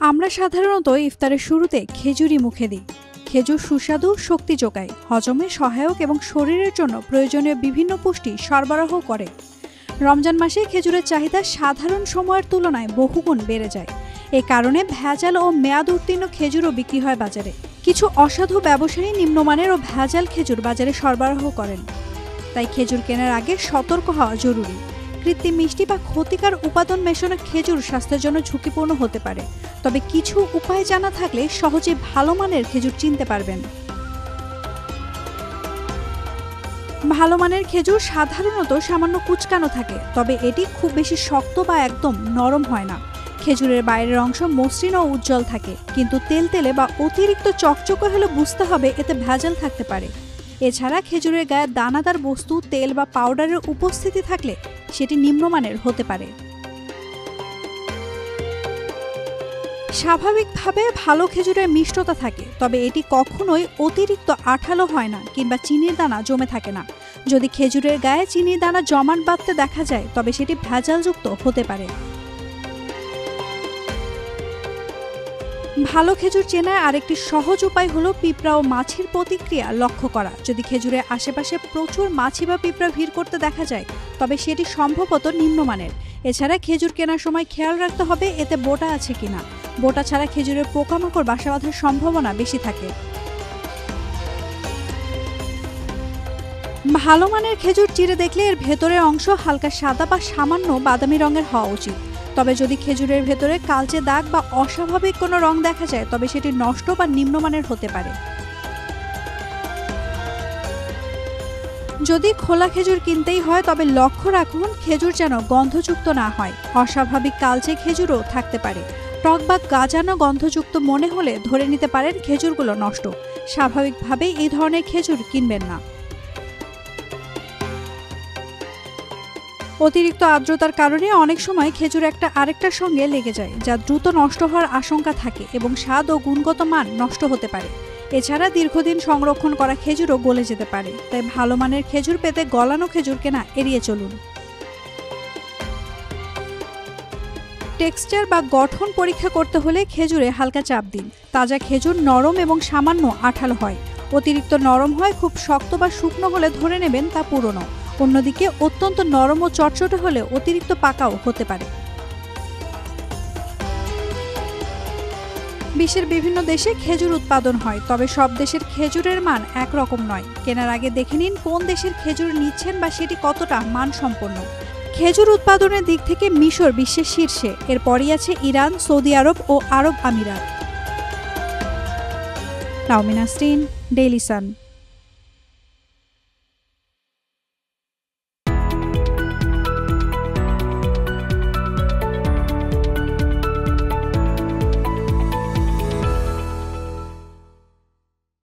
আমরা সাধারণত ইফতারের শুরুতে খেজুরই মুখে দিই। খেজুর সুস্বাদু, শক্তি যোগায়, হজমে সহায়ক এবং শরীরের জন্য প্রয়োজনীয় বিভিন্ন পুষ্টি সরবরাহ করে। রমজান মাসে খেজুরের চাহিদা সাধারণ সময়ের তুলনায় বহুগুণ বেড়ে যায়। এ কারণে ভেজাল ও মেয়াদ উত্তীর্ণ খেজুরও বিক্রি হয় বাজারে। কিছু অসাধু ব্যবসায়ী নিম্নমানের ও ভেজাল খেজুর বাজারে সরবরাহ করেন। তাই খেজুর কেনার আগে সতর্ক হওয়া জরুরি। কৃত্রিম মিষ্টি বা ক্ষতিকর উপাদান মেশানো খেজুর স্বাস্থ্যের জন্য ঝুঁকিপূর্ণ হতে পারে। তবে কিছু উপায় জানা থাকলে সহজে ভালো মানের খেজুর চিনতে পারবেন। ভালো মানের খেজুর সাধারণত সামান্য কুচকানো থাকে, তবে এটি খুব বেশি শক্ত বা একদম নরম হয় না। খেজুরের বাইরের অংশ মসৃণ ও উজ্জ্বল থাকে, কিন্তু তেলতেলে বা অতিরিক্ত চকচকে হলে বুঝতে হবে এতে ভেজাল থাকতে পারে। এছাড়া খেজুরের গায়ে দানাদার বস্তু, তেল বা পাউডারের উপস্থিতি থাকলে সেটি নিম্নমানের হতে পারে। স্বাভাবিকভাবে ভালো খেজুরের মিষ্টতা থাকে, তবে এটি কখনোই অতিরিক্ত আঠালো হয় না কিংবা চিনির দানা জমে থাকে না। যদি খেজুরের গায়ে চিনির দানা জমাট বাঁধতে দেখা যায়, তবে সেটি ভেজালযুক্ত হতে পারে। ভালো খেজুর চেনার আরেকটি সহজ উপায় হলো পিঁপড়া ও মাছির প্রতিক্রিয়া লক্ষ্য করা। যদি খেজুরের আশেপাশে প্রচুর মাছি বা পিঁপড়া ভিড় করতে দেখা যায়, তবে সেটি সম্ভবত নিম্নমানের। এছাড়া খেজুর কেনার সময় খেয়াল রাখতে হবে এতে বোটা আছে কিনা। বোটা ছাড়া খেজুরের পোকামাকড় বাসা বাঁধার সম্ভাবনা বেশি থাকে। ভালো মানের খেজুর চিরে দেখলে এর ভেতরের অংশ হালকা সাদা বা সামান্য বাদামি রঙের হওয়া উচিত। তবে যদি খেজুরের ভেতরে কালচে দাগ বা অস্বাভাবিক কোনো রং দেখা যায়, তবে সেটি নষ্ট বা নিম্নমানের হতে পারে। যদি খোলা খেজুর কিনতেই হয়, তবে লক্ষ্য রাখুন খেজুর যেন গন্ধযুক্ত না হয়। অস্বাভাবিক কালচে খেজুরও থাকতে পারে। টক বা গাজানো গন্ধযুক্ত মনে হলে ধরে নিতে পারেন খেজুরগুলো নষ্ট। স্বাভাবিকভাবে এই ধরনের খেজুর কিনবেন না। অতিরিক্ত আর্দ্রতার কারণে অনেক সময় খেজুর একটা আরেকটার সঙ্গে লেগে যায়, যা দ্রুত নষ্ট হওয়ার আশঙ্কা থাকে এবং স্বাদ ও গুণগত মান নষ্ট হতে পারে। এছাড়া দীর্ঘদিন সংরক্ষণ করা খেজুরও গলে যেতে পারে। তাই ভালো মানের খেজুর পেতে গলানো খেজুর কেনা এড়িয়ে চলুন। টেক্সচার বা গঠন পরীক্ষা করতে হলে খেজুরে হালকা চাপ দিন। তাজা খেজুর নরম এবং সামান্য আঠালো হয়। অতিরিক্ত নরম হয় খুব শক্ত বা শুকনো হলে ধরে নেবেন তা পুরনো। অন্যদিকে অত্যন্ত নরম ও চটচটে হলে অতিরিক্ত পাকাও হতে পারে। বিশ্বের বিভিন্ন দেশে খেজুর উৎপাদন হয়, তবে সব দেশের খেজুরের মান একরকম নয়। কেনার আগে দেখে নিন কোন দেশের খেজুর নিচ্ছেন বা সেটি কতটা মানসম্পন্ন। খেজুর উৎপাদনের দিক থেকে মিশর বিশ্বের শীর্ষে, এরপরই আছে ইরান, সৌদি আরব ও আরব আমিরাত। নাওমিন নাসরিন, ডেইলি সান।